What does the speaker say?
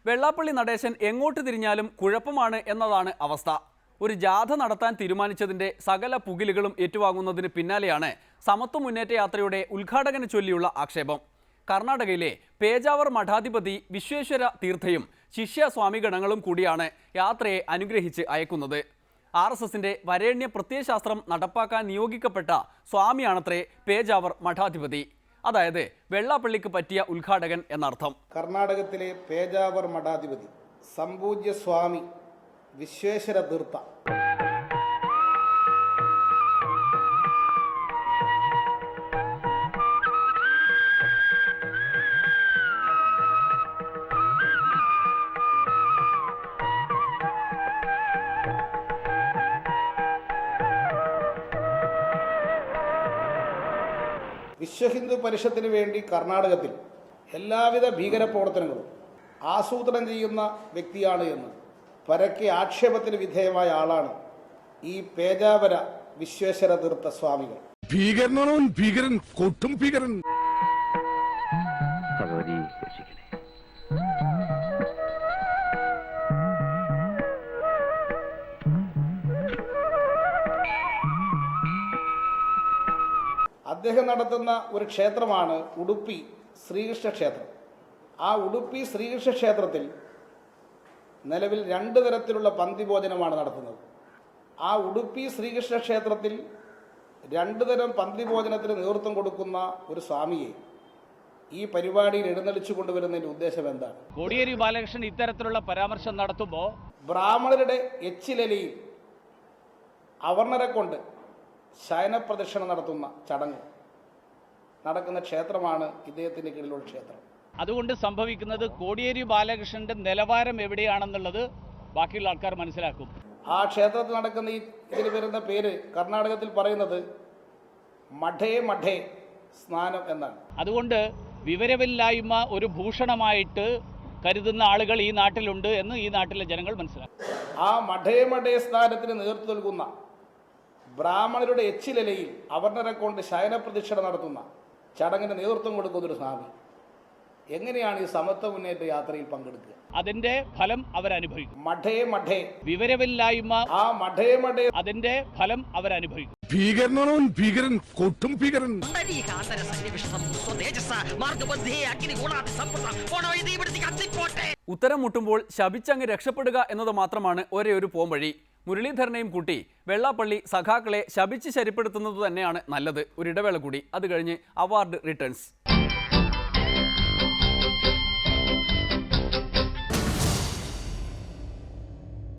വെള്ളാപ്പള്ളി നടേശൻ എങ്ങോട്ട് തിരിഞ്ഞാലും കുഴപ്പമാണ് എന്നതാണ് അവസ്ഥ. ഒരു ജാഥ നടത്താൻ തീരുമാനിച്ചതിന്റെ സകല പുകിലുകളും ഏറ്റുവാങ്ങുന്നതിന് പിന്നാലെയാണ് സമത്വ മുന്നേറ്റ യാത്രയുടെ ഉദ്ഘാടകനെ ചൊല്ലിയുള്ള ആക്ഷേപം. കർണാടകയിലെ പേജാവർ മഠാധിപതി വിശ്വേശ്വര തീർത്ഥയും ശിഷ്യ സ്വാമിഗണങ്ങളും കൂടിയാണ് യാത്രയെ അനുഗ്രഹിച്ച് അയക്കുന്നത്. RSSന്റെ വരേണ്യ പ്രത്യയശാസ്ത്രം നടപ്പാക്കാൻ നിയോഗിക്കപ്പെട്ട സ്വാമിയാണത്രേ പേജാവർ മഠാധിപതി. അതായത് വെള്ളാപ്പള്ളിക്ക് പറ്റിയ ഉദ്ഘാടകൻ എന്നർത്ഥം. കർണാടകത്തിലെ പേജാവർ മഠാധിപതി സംപൂജ്യ സ്വാമി വിശ്വേശ്വര തീർത്ഥ വിശ്വഹിന്ദു പരിഷത്തിന് വേണ്ടി കർണാടകത്തിൽ എല്ലാവിധ ഭീകരപ്രവർത്തനങ്ങളും ആസൂത്രണം ചെയ്യുന്ന വ്യക്തിയാണ് എന്ന് പരക്കെ ആക്ഷേപത്തിന് വിധേയമായ ആളാണ് ഈ പേജാവര വിശ്വേശ്വര തീർത്ഥ സ്വാമികൾ. ഭീകരനാണോ ഭീകരൻ, കൊട്ടും ഭീകരൻ. അദ്ദേഹം നടത്തുന്ന ഒരു ക്ഷേത്രമാണ് ഉടുപ്പി ശ്രീകൃഷ്ണ ക്ഷേത്രം. ആ ഉടുപ്പി ശ്രീകൃഷ്ണ ക്ഷേത്രത്തിൽ നിലവിൽ 2 തരത്തിലുള്ള പന്തി ഭോജനമാണ് നടത്തുന്നത്. ആ ഉടുപ്പി ശ്രീകൃഷ്ണ ക്ഷേത്രത്തിൽ 2 തരം പന്തി ഭോജനത്തിന് നേതൃത്വം കൊടുക്കുന്ന ഒരു സ്വാമിയെ ഈ പരിപാടിയിൽ എഴുന്നള്ളിച്ചു കൊണ്ടുവരുന്നതിന്റെ ഉദ്ദേശം എന്താണ്? കോടിയേരി ബാലകൃഷ്ണൻ ഇത്തരത്തിലുള്ള പരാമർശം നടത്തുമ്പോൾ ബ്രാഹ്മണരുടെ എച്ചിലയിൽ അവർണരെ കൊണ്ട് ശയനപ്രദക്ഷിണം നടത്തുന്ന ചടങ്ങ് നടക്കുന്ന ക്ഷേത്രമാണ് ഇദ്ദേഹത്തിന്റെ കീഴിലുള്ള ക്ഷേത്രം. അതുകൊണ്ട് സംഭവിക്കുന്നത് കോടിയേരി ബാലകൃഷ്ണന്റെ നിലവാരം എവിടെയാണെന്നുള്ളത് ബാക്കിയുള്ള ആൾക്കാർ മനസ്സിലാക്കും. ആ ക്ഷേത്രത്തിൽ നടക്കുന്ന ഇതിന് വരുന്ന പേര് കർണാടകത്തിൽ പറയുന്നത് മഠേ മഠേ സ്നാനം എന്നാണ്. അതുകൊണ്ട് വിവരമില്ലായ്മ ഒരു ഭൂഷണമായിട്ട് കരുതുന്ന ആളുകൾ ഈ നാട്ടിലുണ്ട് എന്ന് ഈ നാട്ടിലെ ജനങ്ങൾ മനസ്സിലാക്കും. ആ മഠേ മഠേ സ്നാനത്തിന് നേതൃത്വം നൽകുന്ന ബ്രാഹ്മണരുടെ എച്ചിലയിൽ അവർണരെ കൊണ്ട് ശയനപ്രദക്ഷിണം നടത്തുന്ന ചടങ്ങിന് നേതൃത്വം കൊടുക്കുന്ന ഒരു സ്വാമി എങ്ങനെയാണ് ഈ സമത്വ മുന്നേറ്റ യാത്രയിൽ പങ്കെടുക്കുക? അതിന്റെ ഫലം അവരനുഭവിക്കും. മഠേ മഠേ വിവരമില്ലായ്മ, ആ മഠേ മഠേ അതിന്റെ ഫലം അവരനുഭവിക്കും. ഭീകരനാണോ ഭീകരൻ, കൊട്ടും ഭീകരൻ. ഉത്തരം മുട്ടുമ്പോൾ ശപിച്ചങ്ങ് രക്ഷപ്പെടുക എന്നത് മാത്രമാണ് ഒരേ ഒരു പോംവഴി. മുരളീധരനെയും കൂട്ടി വെള്ളാപ്പള്ളി സഖാക്കളെ ശപിച്ച് ശരിപ്പെടുത്തുന്നത് തന്നെയാണ് നല്ലത്. ഒരിടവേള കൂടി, അത് കഴിഞ്ഞ് അവാർഡ് റിട്ടേൺസ്.